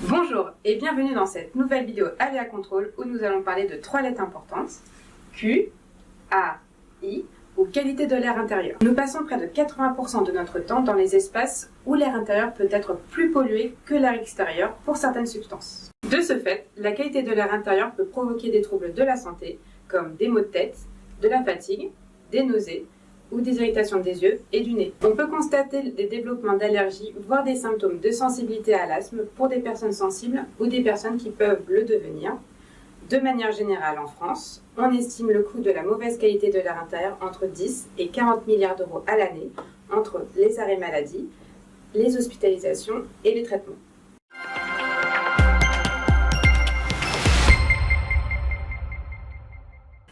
Bonjour et bienvenue dans cette nouvelle vidéo Aléa Contrôle où nous allons parler de 3 lettres importantes, Q, A, I ou qualité de l'air intérieur. Nous passons près de 80% de notre temps dans les espaces où l'air intérieur peut être plus pollué que l'air extérieur pour certaines substances. De ce fait, la qualité de l'air intérieur peut provoquer des troubles de la santé comme des maux de tête, de la fatigue, des nausées ou des irritations des yeux et du nez. On peut constater des développements d'allergies, voire des symptômes de sensibilité à l'asthme pour des personnes sensibles ou des personnes qui peuvent le devenir. De manière générale en France, on estime le coût de la mauvaise qualité de l'air intérieur entre 10 et 40 milliards d'euros à l'année, entre les arrêts maladie, les hospitalisations et les traitements.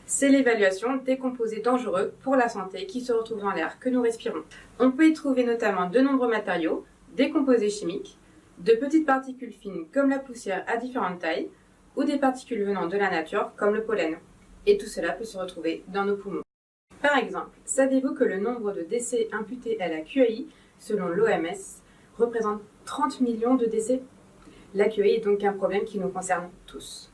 C'est l'évaluation des composés dangereux pour la santé qui se retrouvent dans l'air que nous respirons. On peut y trouver notamment de nombreux matériaux, des composés chimiques, de petites particules fines comme la poussière à différentes tailles, ou des particules venant de la nature comme le pollen. Et tout cela peut se retrouver dans nos poumons. Par exemple, savez-vous que le nombre de décès imputés à la QAI, selon l'OMS, représente 30 millions de décès? La QAI est donc un problème qui nous concerne tous.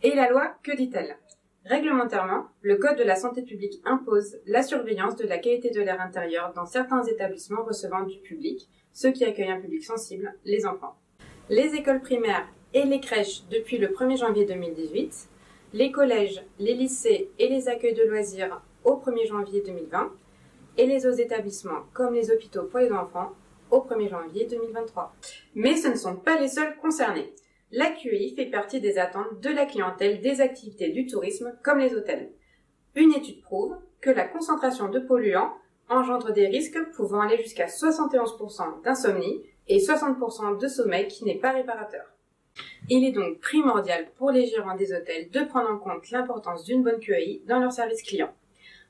Et la loi, que dit-elle? Réglementairement, le Code de la santé publique impose la surveillance de la qualité de l'air intérieur dans certains établissements recevant du public, ceux qui accueillent un public sensible, les enfants. Les écoles primaires et les crèches depuis le 1er janvier 2018, les collèges, les lycées et les accueils de loisirs au 1er janvier 2020, et les autres établissements comme les hôpitaux pour les enfants au 1er janvier 2023. Mais ce ne sont pas les seuls concernés. La QAI fait partie des attentes de la clientèle des activités du tourisme comme les hôtels. Une étude prouve que la concentration de polluants engendre des risques pouvant aller jusqu'à 71% d'insomnie et 60% de sommeil qui n'est pas réparateur. Il est donc primordial pour les gérants des hôtels de prendre en compte l'importance d'une bonne QAI dans leur service client.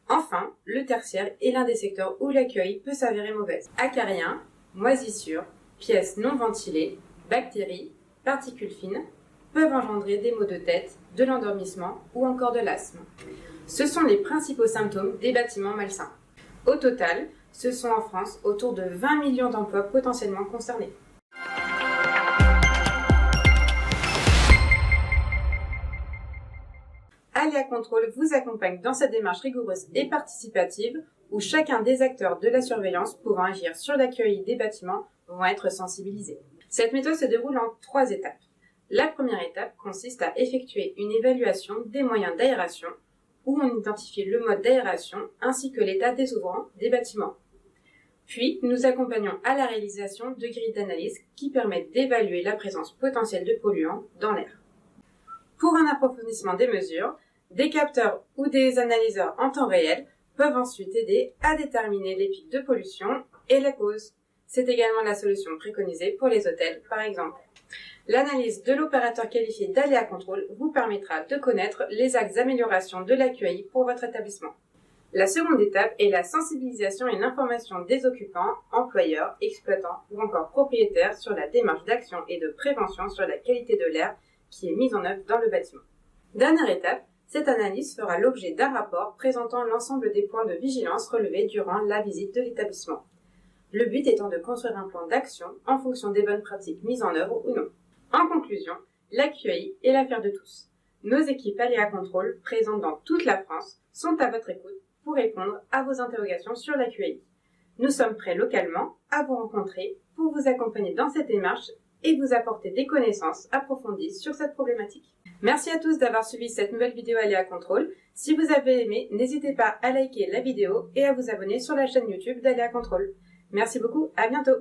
Enfin, le tertiaire est l'un des secteurs où la QAI peut s'avérer mauvaise. Acariens, moisissures, pièces non ventilées, bactéries, particules fines peuvent engendrer des maux de tête, de l'endormissement ou encore de l'asthme. Ce sont les principaux symptômes des bâtiments malsains. Au total, ce sont en France autour de 20 millions d'emplois potentiellement concernés. Aléa Contrôle vous accompagne dans cette démarche rigoureuse et participative où chacun des acteurs de la surveillance pouvant agir sur l'accueil des bâtiments vont être sensibilisés. Cette méthode se déroule en 3 étapes. La première étape consiste à effectuer une évaluation des moyens d'aération où on identifie le mode d'aération ainsi que l'état des ouvrants des bâtiments. Puis, nous accompagnons à la réalisation de grilles d'analyse qui permettent d'évaluer la présence potentielle de polluants dans l'air. Pour un approfondissement des mesures, des capteurs ou des analyseurs en temps réel peuvent ensuite aider à déterminer les pics de pollution et la cause. C'est également la solution préconisée pour les hôtels, par exemple. L'analyse de l'opérateur qualifié d'Aléa Contrôle vous permettra de connaître les axes d'amélioration de la QAI pour votre établissement. La seconde étape est la sensibilisation et l'information des occupants, employeurs, exploitants ou encore propriétaires sur la démarche d'action et de prévention sur la qualité de l'air qui est mise en œuvre dans le bâtiment. Dernière étape, cette analyse fera l'objet d'un rapport présentant l'ensemble des points de vigilance relevés durant la visite de l'établissement. Le but étant de construire un plan d'action en fonction des bonnes pratiques mises en œuvre ou non. En conclusion, la QAI est l'affaire de tous. Nos équipes Aléa Contrôle, présentes dans toute la France, sont à votre écoute pour répondre à vos interrogations sur la QAI. Nous sommes prêts localement à vous rencontrer pour vous accompagner dans cette démarche et vous apporter des connaissances approfondies sur cette problématique. Merci à tous d'avoir suivi cette nouvelle vidéo Aléa Contrôle. Si vous avez aimé, n'hésitez pas à liker la vidéo et à vous abonner sur la chaîne YouTube d'Aléa Contrôle. Merci beaucoup, à bientôt!